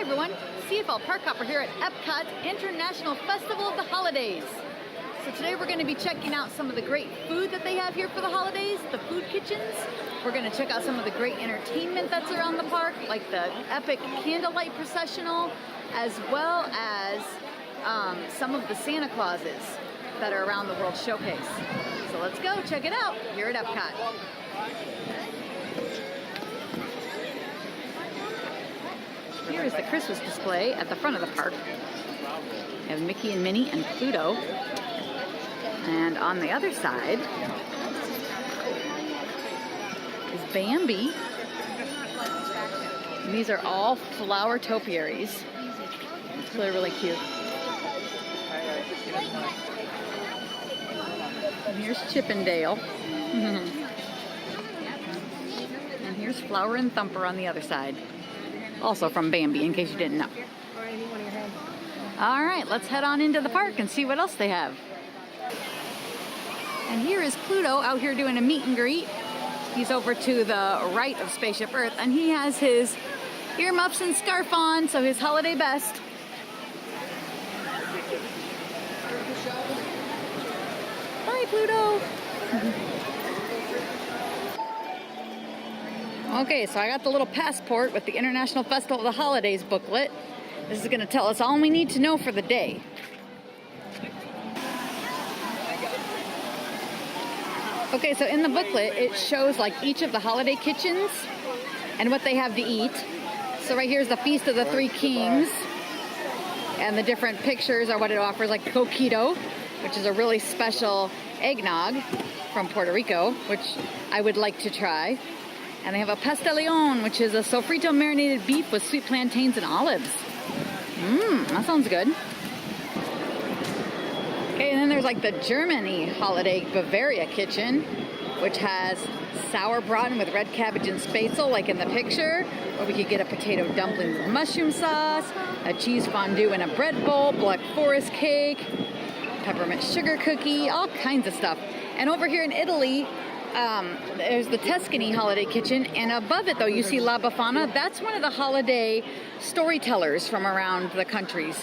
everyone, CFL Park Hopper here at Epcot International Festival of the Holidays. So today we're going to be checking out some of the great food that they have here for the holidays, the food kitchens. We're going to check out some of the great entertainment that's around the park, like the epic Candlelight Processional, as well as some of the Santa Clauses that are around the World Showcase. So let's go check it out here at Epcot. Here is the Christmas display at the front of the park. We have Mickey and Minnie and Pluto. And on the other side is Bambi. And these are all flower topiaries. It's really, really cute. And here's Chippendale. And here's Flower and Thumper on the other side. Also from Bambi, in case you didn't know. All right, let's head on into the park and see what else they have. And here is Pluto out here doing a meet and greet. He's over to the right of Spaceship Earth, and he has his earmuffs and scarf on, so his holiday best. Bye, Pluto. Okay, so I got the little passport with the International Festival of the Holidays booklet. This is going to tell us all we need to know for the day. Okay, so in the booklet, it shows like each of the holiday kitchens and what they have to eat. So right here's the Feast of the Three Kings. And the different pictures are what it offers, like Coquito, which is a really special eggnog from Puerto Rico, which I would like to try. And they have a Pastelion, which is a sofrito marinated beef with sweet plantains and olives. That sounds good. Okay, and then there's like the Germany holiday Bavaria kitchen, which has sauerbraten with red cabbage and spätzle, like in the picture. Or we could get a potato dumpling with mushroom sauce, a cheese fondue in a bread bowl, black forest cake, peppermint sugar cookie, all kinds of stuff. And over here in Italy, there's the Tuscany holiday kitchen, and above it though you see La Befana. That's one of the holiday storytellers from around the countries,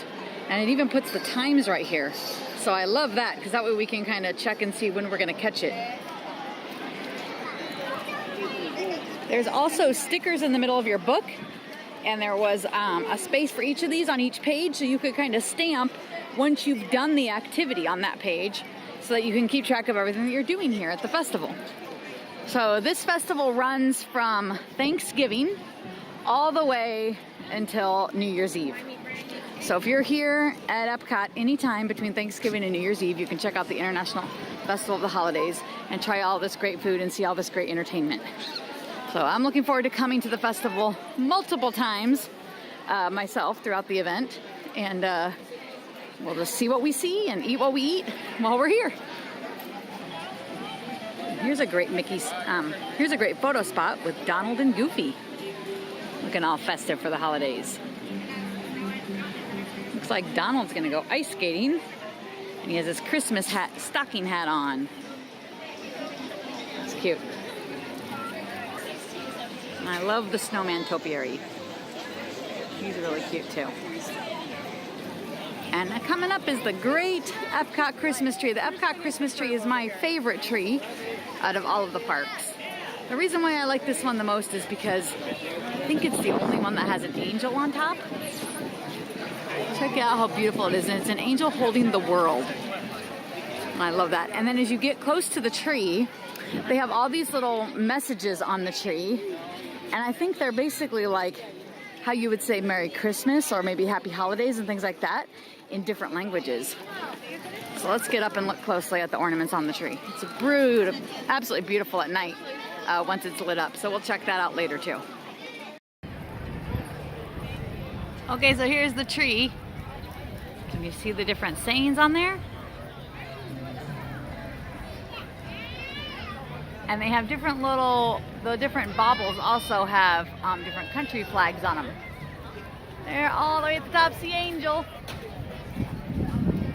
and it even puts the times right here. So I love that, because that way we can kind of check and see when we're going to catch it. There's also stickers in the middle of your book, and there was a space for each of these on each page, so you could kind of stamp once you've done the activity on that page, so that you can keep track of everything that you're doing here at the festival. So this festival runs from Thanksgiving all the way until New Year's Eve. So if you're here at Epcot anytime between Thanksgiving and New Year's Eve, you can check out the International Festival of the Holidays and try all this great food and see all this great entertainment. So I'm looking forward to coming to the festival multiple times myself throughout the event, and we'll just see what we see and eat what we eat while we're here. Here's a great here's a great photo spot with Donald and Goofy, looking all festive for the holidays. Looks like Donald's gonna go ice skating, and he has his Christmas stocking hat on. That's cute. And I love the snowman topiary. He's really cute too. And coming up is the great Epcot Christmas tree. The Epcot Christmas tree is my favorite tree out of all of the parks. The reason why I like this one the most is because I think it's the only one that has an angel on top. Check out how beautiful it is, and it's an angel holding the world. And I love that. And then as you get close to the tree, they have all these little messages on the tree, and I think they're basically like how you would say Merry Christmas or maybe Happy Holidays and things like that in different languages. So let's get up and look closely at the ornaments on the tree. It's absolutely beautiful at night once it's lit up. So we'll check that out later too. Okay, so here's the tree. Can you see the different sayings on there? And they have different the different baubles also have different country flags on them. They're all the way at the top, the angel.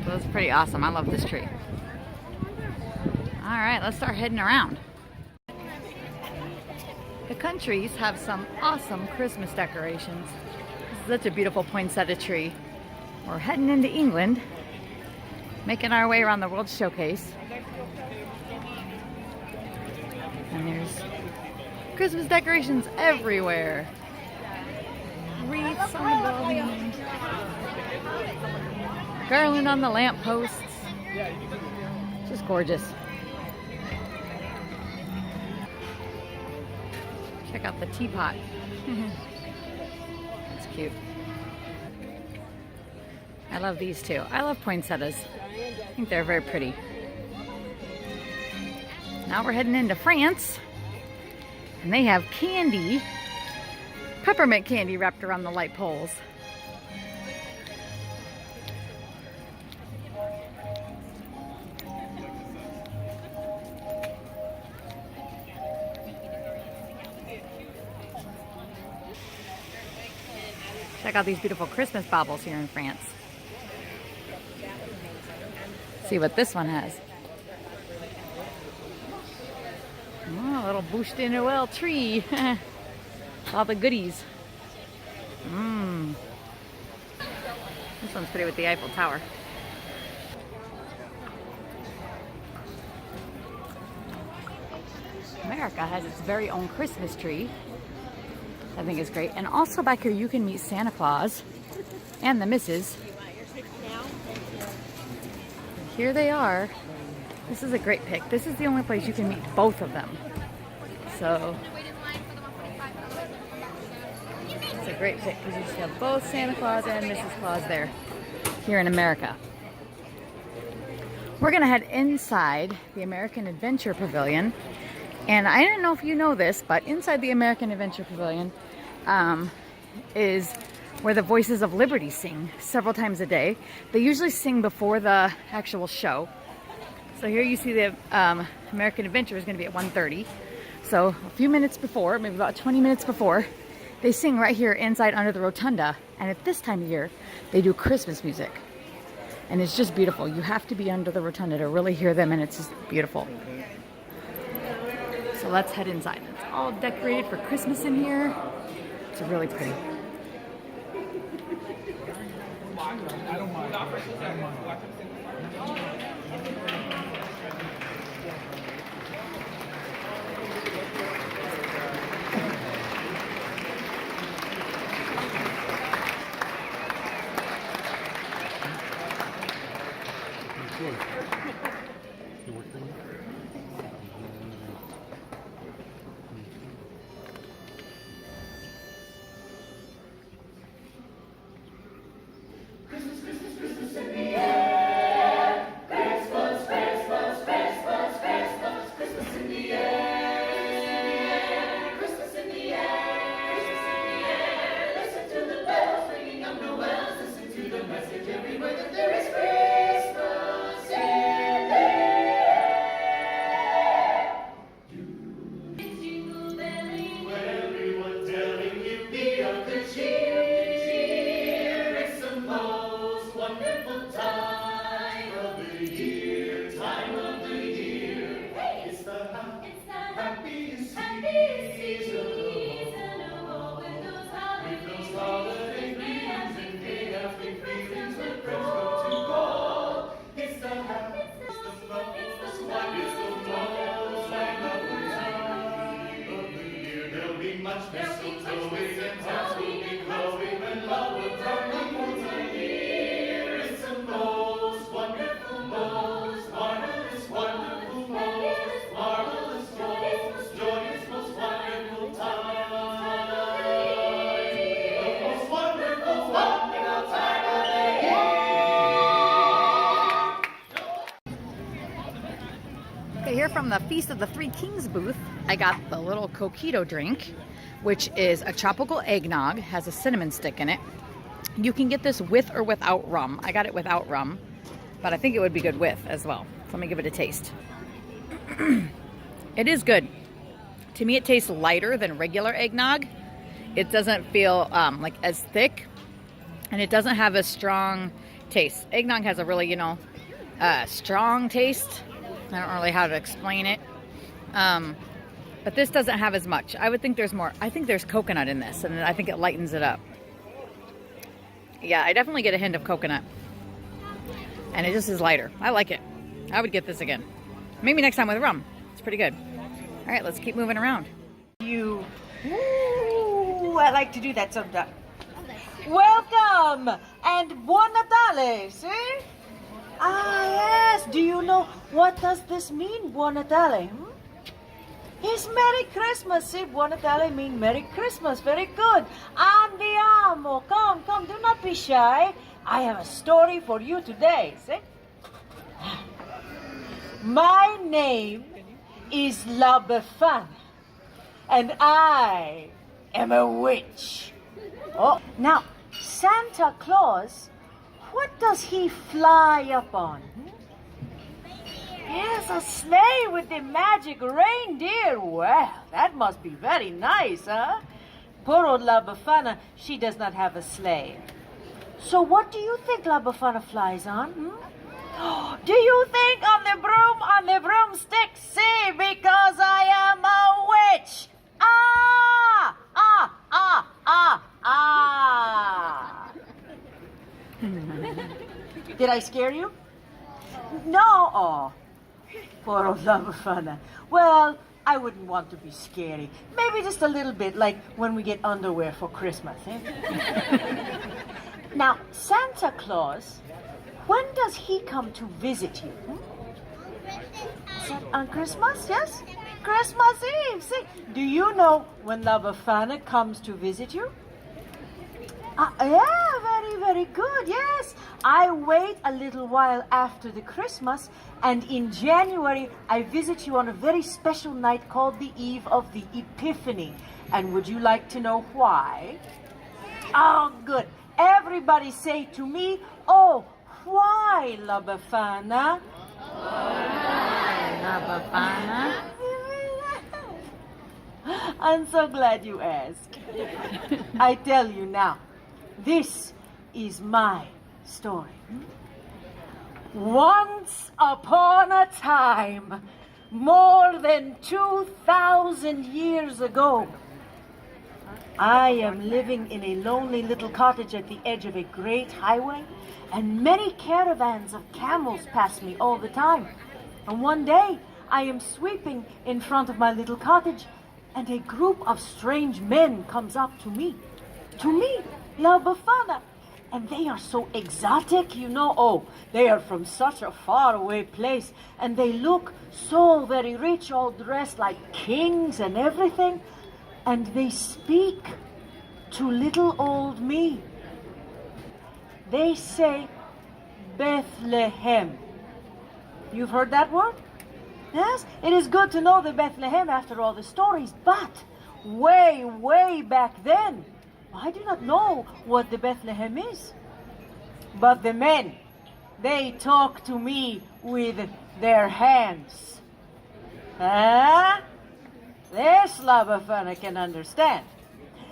So it's pretty awesome. I love this tree. All right, let's start heading around. The countries have some awesome Christmas decorations. Such a beautiful poinsettia tree. We're heading into England, making our way around the World Showcase. And there's Christmas decorations everywhere. Wreaths on the building. Garland on the lampposts. Just gorgeous. Check out the teapot. That's cute. I love these too. I love poinsettias. I think they're very pretty. Now we're heading into France, and they have candy, peppermint candy wrapped around the light poles. Check out these beautiful Christmas baubles here in France. See what this one has. Oh, a little bouche de Noël tree. All the goodies. This one's pretty with the Eiffel Tower. America has its very own Christmas tree. I think is great. And also back here you can meet Santa Claus and the Misses. Here they are. This is a great pick. This is the only place you can meet both of them. So it's a great pick because you just have both Santa Claus and Mrs. Claus there here in America. We're gonna head inside the American Adventure Pavilion. And I don't know if you know this, but inside the American Adventure Pavilion is where the Voices of Liberty sing several times a day. They usually sing before the actual show. So here you see the American Adventure is going to be at 1:30. So a few minutes before, maybe about 20 minutes before, they sing right here inside under the rotunda. And at this time of year, they do Christmas music. And it's just beautiful. You have to be under the rotunda to really hear them, and it's just beautiful. So let's head inside. It's all decorated for Christmas in here. It's really pretty. Here from the Feast of the Three Kings booth, I got the little coquito drink, which is a tropical eggnog, has a cinnamon stick in it. You can get this with or without rum. I got it without rum, but I think it would be good with as well. So let me give it a taste. It is good. To me, it tastes lighter than regular eggnog. It doesn't feel like as thick, and it doesn't have a strong taste. Eggnog has a really, strong taste. I don't really know how to explain it. But this doesn't have as much. I would think there's more. I think there's coconut in this, and I think it lightens it up. Yeah, I definitely get a hint of coconut. And it just is lighter. I like it. I would get this again. Maybe next time with rum. It's pretty good. All right, let's keep moving around. Ooh, I like to do that sometimes. Welcome and buon Natale, see? Ah, yes. Do you know what does this mean, buon Natale? It's Merry Christmas. See, buon Natale means Merry Christmas. Very good. Andiamo. Come, come. Do not be shy. I have a story for you today. See? My name is La Befana, and I am a witch. Oh, now, Santa Claus, what does he fly up on? Yes, a sleigh with the magic reindeer. Well, that must be very nice, huh? Poor old La Befana, she does not have a sleigh. So what do you think La Befana flies on? Do you think on the broomstick? See, because I am a witch. Ah, ah, ah, ah, ah. Did I scare you? No. Oh, poor old La Befana. Well, I wouldn't want to be scary. Maybe just a little bit, like when we get underwear for Christmas. Eh? Now, Santa Claus, when does he come to visit you? Is that on Christmas, yes? Christmas Eve. See, do you know when La Befana comes to visit you? Yeah, very, very good, yes. I wait a little while after the Christmas, and in January I visit you on a very special night called the Eve of the Epiphany. And would you like to know why? Oh, good. Everybody say to me, oh, why, La Befana? Why, La Befana? I'm so glad you asked. I tell you now, this is my story. Once upon a time, more than 2,000 years ago, I am living in a lonely little cottage at the edge of a great highway, and many caravans of camels pass me all the time. And one day, I am sweeping in front of my little cottage, and a group of strange men comes up to me, La Befana. And they are so exotic, you know. Oh, they are from such a faraway place, and they look so very rich, all dressed like kings and everything. And they speak to little old me. They say Bethlehem. You've heard that word? Yes, it is good to know the Bethlehem after all the stories, but way, way back then, I do not know what the Bethlehem is. But the men, they talk to me with their hands. Huh? This La Befana can understand.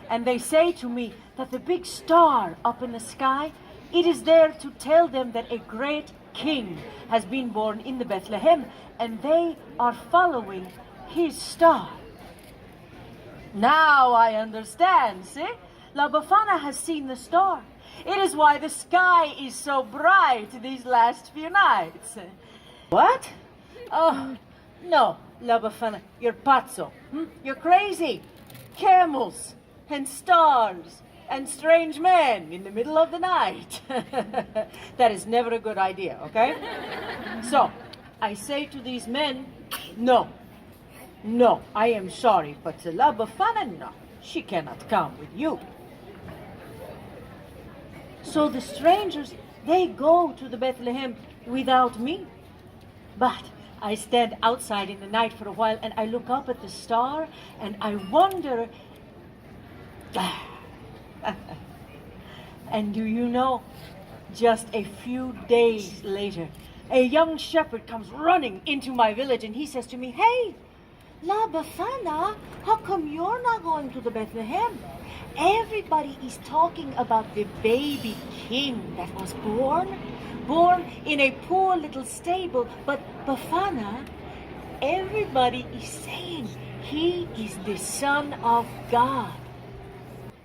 And they say to me that the big star up in the sky, it is there to tell them that a great king has been born in the Bethlehem, and they are following his star. Now I understand, see? La Befana has seen the star. It is why the sky is so bright these last few nights. What? Oh, no, La Befana, you're pazzo. You're crazy. Camels and stars and strange men in the middle of the night. That is never a good idea, okay? So, I say to these men, no, I am sorry, but La Befana, no, she cannot come with you. So the strangers, they go to the Bethlehem without me. But I stand outside in the night for a while, and I look up at the star, and I wonder. And do you know, just a few days later, a young shepherd comes running into my village, and he says to me, "Hey, La Befana, how come you're not going to the Bethlehem? Everybody is talking about the baby king that was born in a poor little stable, but Befana, everybody is saying he is the Son of God."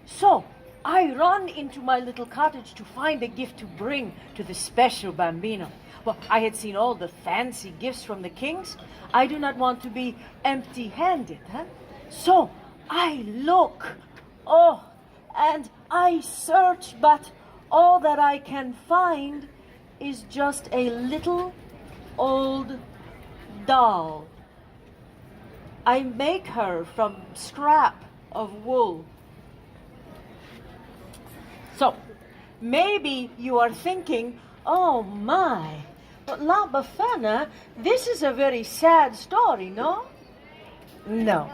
So, I run into my little cottage to find a gift to bring to the special bambino. Well, I had seen all the fancy gifts from the kings. I do not want to be empty-handed, huh? So I look, and I search, but all that I can find is just a little old doll. I make her from scrap of wool. So, maybe you are thinking, oh my, but La Befana, this is a very sad story, no? No,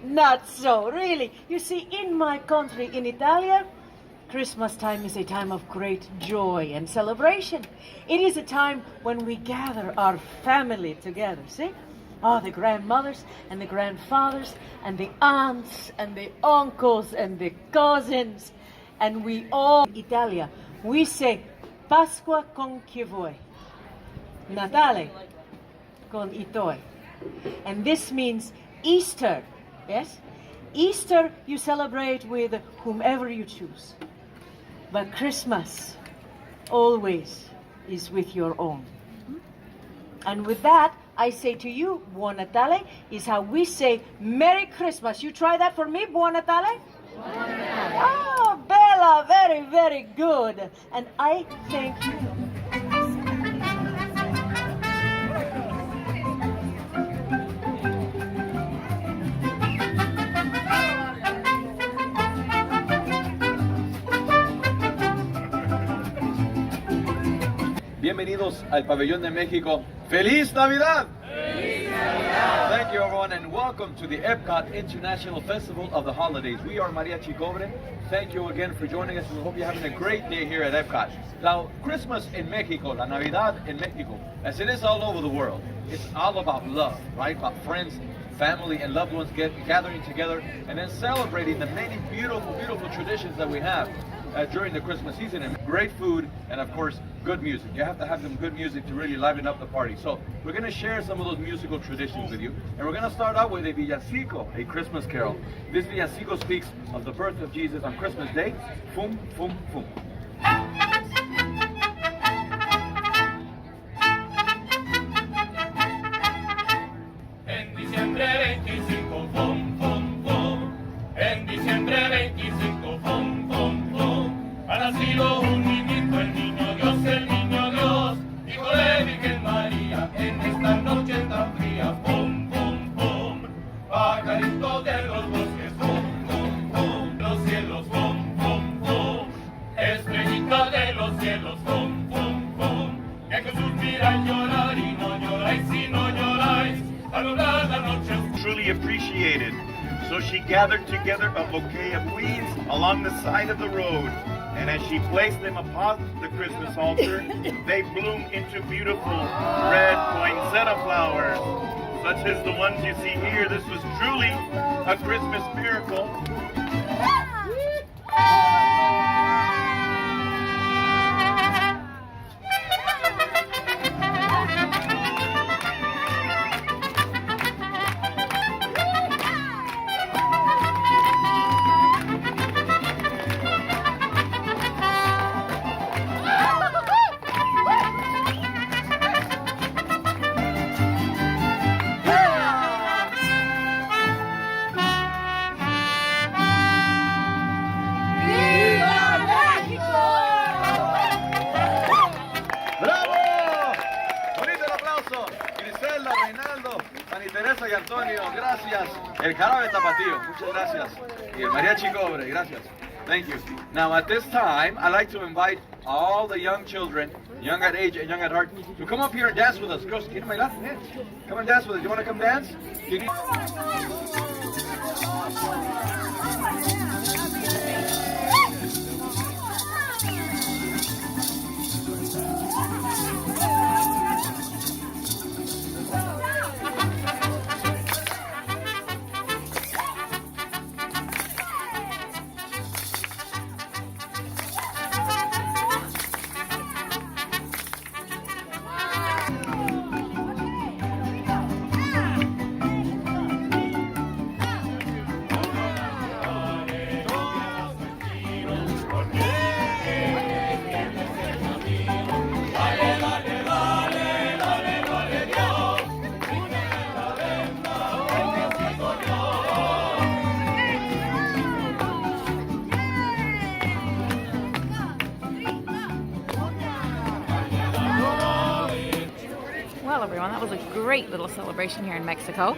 not so, really. You see, in my country, in Italia, Christmas time is a time of great joy and celebration. It is a time when we gather our family together, see? Oh, the grandmothers and the grandfathers and the aunts and the uncles and the cousins. And we all, in Italia, we say Pasqua con chi vuoi, Natale con i tuoi. And this means Easter, yes? Easter you celebrate with whomever you choose. But Christmas always is with your own. And with that, I say to you, Buon Natale is how we say Merry Christmas. You try that for me, Buon Natale? Oh, Bella, very, very good. And I thank you. Bienvenidos al Pavilion de México. ¡Feliz Navidad! ¡Feliz Navidad! Thank you, everyone, and welcome to the Epcot International Festival of the Holidays. We are Mariachi Cobre. Thank you again for joining us. We hope you're having a great day here at Epcot. Now, Christmas in Mexico, La Navidad in Mexico, as it is all over the world, it's all about love, right? About friends, family, and loved ones gathering together and then celebrating the many beautiful, beautiful traditions that we have during the Christmas season, and great food, and of course good music. You have to have some good music to really liven up the party. So we're going to share some of those musical traditions with you, and we're going to start out with a villancico, a Christmas carol. This villancico speaks of the birth of Jesus on Christmas Day. Fum, fum, fum. En diciembre 25, fum, fum, fum. En diciembre 25, fum, fum, fum. Ha nacido un niñito, el niño Dios, hijo de Virgen María, en esta noche tan fría, fum, fum, fum. Pajaritos de los bosques, fum, fum, fum. Los cielos, fum, fum, fum. Estrellita de los cielos, fum, fum, fum. Que Jesús mira llorar y no lloráis, si no lloráis, alumbrar la noche. Truly appreciated. So she gathered together a bouquet of weeds along the side of the road. And as she placed them upon the Christmas altar, they bloomed into beautiful red poinsettia flowers, such as the ones you see here. This was truly a Christmas miracle. Teresa y Antonio, gracias. El jarabe tapatío, muchas gracias. Y el mariachi cobre, gracias. Thank you. Now at this time, I'd like to invite all the young children, young at age and young at heart, to come up here and dance with us. Girls, ¿quieren bailar? Yeah. Come and dance with us. You want to come dance? everyone. That was a great little celebration here in Mexico.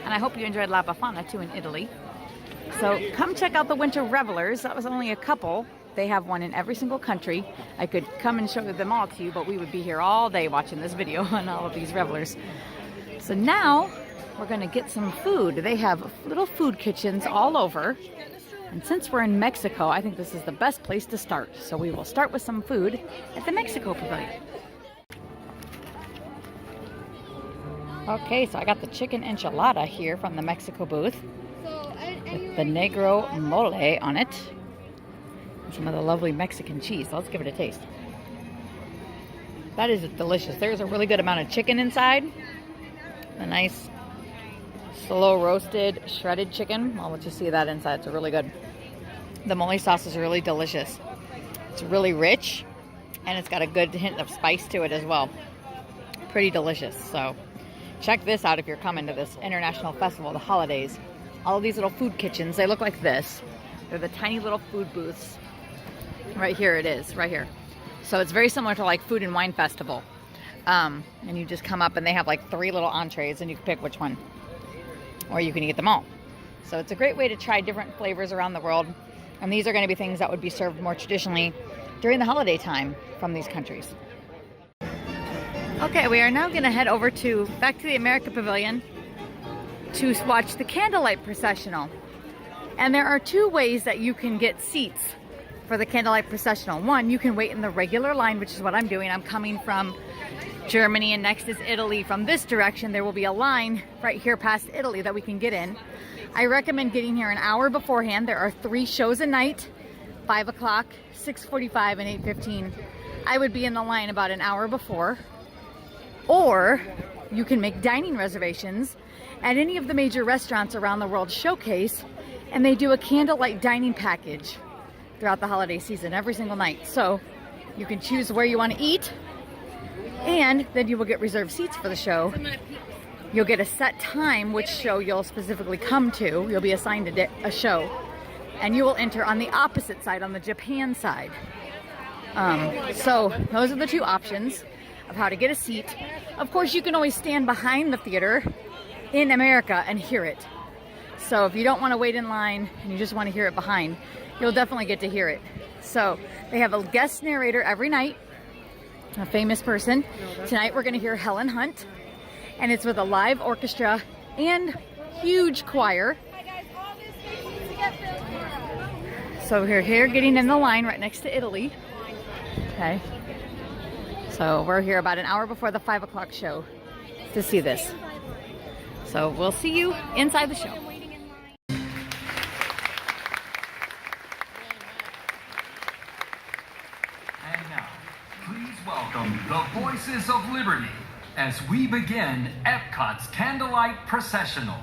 And I hope you enjoyed La Befana too in Italy. So come check out the Winter Revelers. That was only a couple. They have one in every single country. I could come and show them all to you, but we would be here all day watching this video on all of these revelers. So now we're going to get some food. They have little food kitchens all over. And since we're in Mexico, I think this is the best place to start. So we will start with some food at the Mexico Pavilion. Okay, so I got the chicken enchilada here from the Mexico booth with the negro mole on it. And some of the lovely Mexican cheese. So let's give it a taste. That is delicious. There's a really good amount of chicken inside. A nice slow roasted shredded chicken. I'll let you see that inside. It's really good. The mole sauce is really delicious. It's really rich and it's got a good hint of spice to it as well. Pretty delicious. So check this out if you're coming to this international festival, the holidays. All of these little food kitchens, they look like this. They're the tiny little food booths. Right here it is, right here. So it's very similar to like Food and Wine Festival. And you just come up and they have like 3 little entrees and you can pick which one. Or you can eat them all. So it's a great way to try different flavors around the world. And these are going to be things that would be served more traditionally during the holiday time from these countries. Okay, we are now going to head over back to the America Pavilion to watch the Candlelight Processional. And there are 2 ways that you can get seats for the Candlelight Processional. One, you can wait in the regular line, which is what I'm doing. I'm coming from Germany and next is Italy. From this direction, there will be a line right here past Italy that we can get in. I recommend getting here an hour beforehand. There are 3 shows a night, 5 o'clock, 6:45, and 8:15. I would be in the line about an hour before. Or you can make dining reservations at any of the major restaurants around the world showcase, and they do a candlelight dining package throughout the holiday season every single night. So you can choose where you want to eat, and then you will get reserved seats for the show. You'll get a set time which show you'll specifically come to. You'll be assigned a show, and you will enter on the opposite side, on the Japan side. So those are the 2 options of how to get a seat. Of course, you can always stand behind the theater in America and hear it. So if you don't want to wait in line and you just want to hear it behind, you'll definitely get to hear it. So they have a guest narrator every night, a famous person. Tonight we're going to hear Helen Hunt, and it's with a live orchestra and huge choir. So we're here getting in the line right next to Italy. Okay. So we're here about an hour before the 5 o'clock show to see this. So we'll see you inside the show. And now, please welcome the Voices of Liberty as we begin Epcot's Candlelight Processional.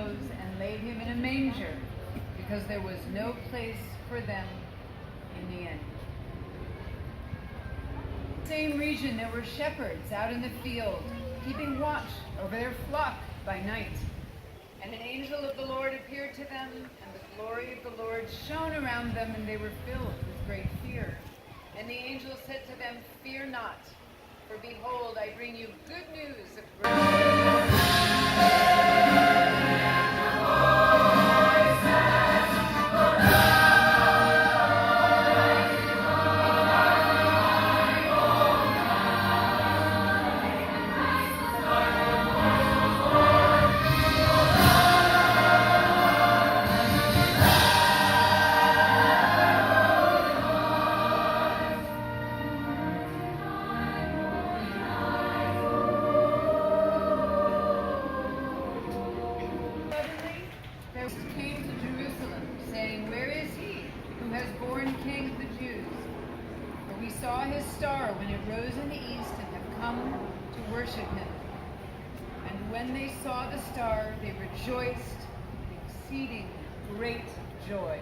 rose and laid him in a manger, because there was no place for them in the inn. In the same region there were shepherds out in the field, keeping watch over their flock by night. And an angel of the Lord appeared to them, and the glory of the Lord shone around them, and they were filled with great fear. And the angel said to them, "Fear not, for behold, I bring you good news of came to Jerusalem, saying, "Where is he who has born King of the Jews? For we saw his star when it rose in the east and have come to worship him." And when they saw the star, they rejoiced with exceeding great joy.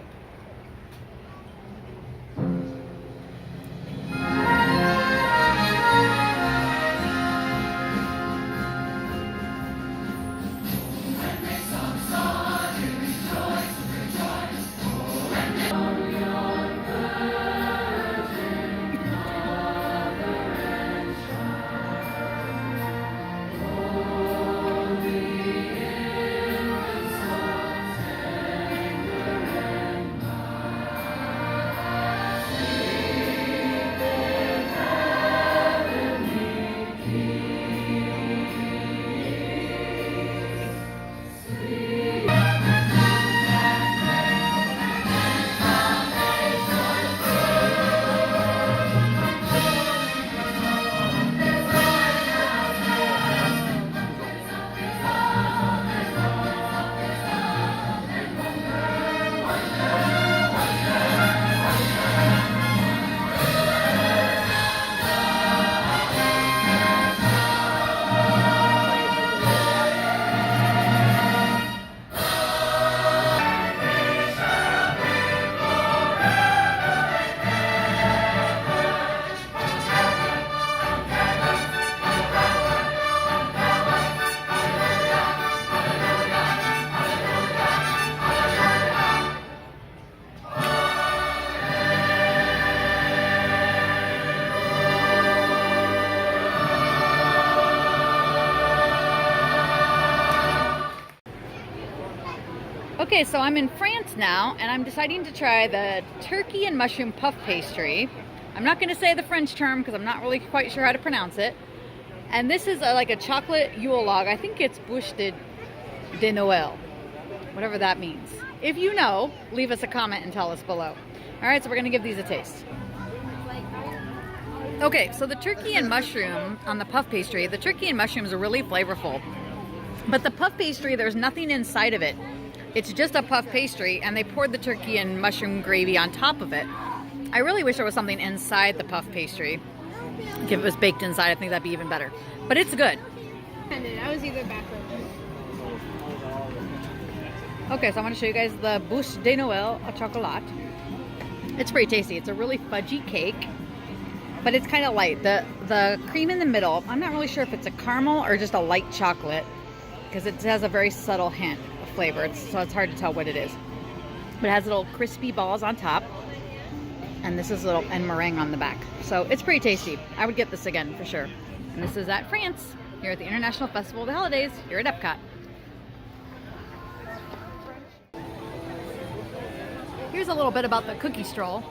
Okay, so I'm in France now, and I'm deciding to try the turkey and mushroom puff pastry. I'm not going to say the French term because I'm not really quite sure how to pronounce it. And this is like a chocolate Yule log. I think it's bûche de Noël, whatever that means. If you know, leave us a comment and tell us below. All right, so we're going to give these a taste. Okay, so the turkey and mushroom on the puff pastry, the turkey and mushrooms are really flavorful. But the puff pastry, there's nothing inside of it. It's just a puff pastry, and they poured the turkey and mushroom gravy on top of it. I really wish there was something inside the puff pastry. If it was baked inside, I think that'd be even better. But it's good. I was either back or Okay, so I want to show you guys the bûche de Noël au chocolat. It's pretty tasty. It's a really fudgy cake, but it's kind of light. The cream in the middle, I'm not really sure if it's a caramel or just a light chocolate, because it has a very subtle hint of flavor, so it's hard to tell what it is. But it has little crispy balls on top, and this is little and meringue on the back. So it's pretty tasty. I would get this again for sure. And this is at France, here at the International Festival of the Holidays, here at Epcot. Here's a little bit about the cookie stroll.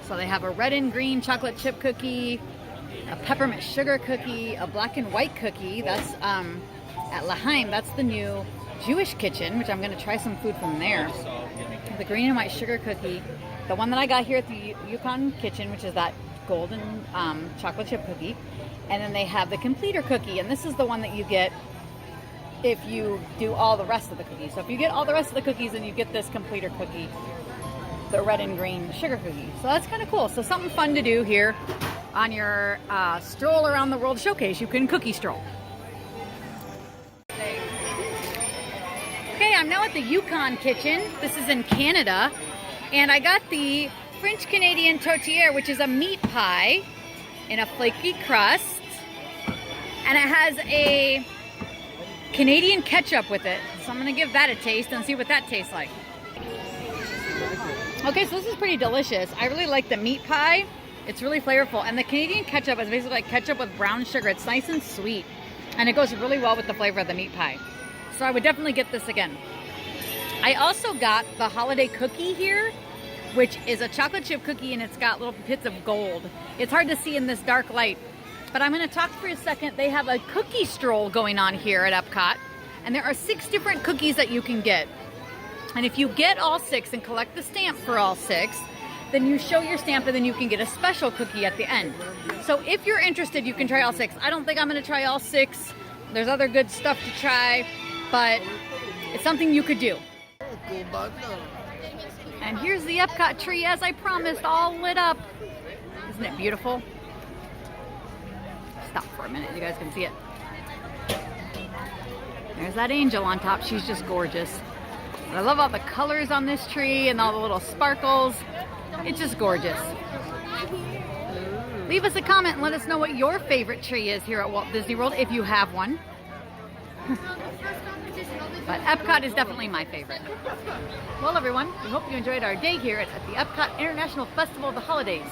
So they have a red and green chocolate chip cookie, a peppermint sugar cookie, a black and white cookie. That's at L'Haim. That's the new Jewish kitchen, which I'm going to try some food from there. The green and white sugar cookie. The one that I got here at the Uconn Kitchen, which is that golden chocolate chip cookie. And then they have the completer cookie, and this is the one that you get if you do all the rest of the cookies. So if you get all the rest of the cookies, then you get this completer cookie, the red and green sugar cookie. So that's kind of cool. So something fun to do here on your stroll around the world showcase. You can cookie stroll. Okay, Okay, I'm now at the Uconn Kitchen. This is in Canada. And I got the French Canadian Tortilla, which is a meat pie in a flaky crust. And it has a Canadian ketchup with it. So I'm gonna give that a taste and see what that tastes like. Okay, so this is pretty delicious. I really like the meat pie. It's really flavorful. And the Canadian ketchup is basically like ketchup with brown sugar. It's nice and sweet. And it goes really well with the flavor of the meat pie. So I would definitely get this again. I also got the holiday cookie here, which is a chocolate chip cookie and it's got little bits of gold. It's hard to see in this dark light, but I'm gonna talk for a second. They have a cookie stroll going on here at Epcot, and there are 6 different cookies that you can get. And if you get all 6 and collect the stamp for all 6, then you show your stamp and then you can get a special cookie at the end. So if you're interested, you can try all 6. I don't think I'm gonna try all 6. There's other good stuff to try, but it's something you could do. And here's the Epcot tree, as I promised, all lit up. Isn't it beautiful? Stop for a minute, you guys can see it. There's that angel on top. She's just gorgeous. I love all the colors on this tree and all the little sparkles. It's just gorgeous. Leave us a comment and let us know what your favorite tree is here at Walt Disney World, if you have one. But Epcot is definitely my favorite. Well, everyone, we hope you enjoyed our day here at the Epcot International Festival of the Holidays.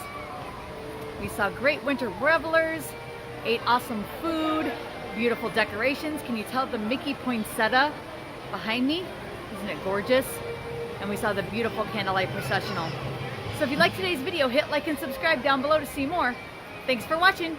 We saw great winter revelers, ate awesome food, beautiful decorations. Can you tell the Mickey poinsettia behind me? Isn't it gorgeous? And we saw the beautiful Candlelight Processional. So if you liked today's video, hit like and subscribe down below to see more. Thanks for watching.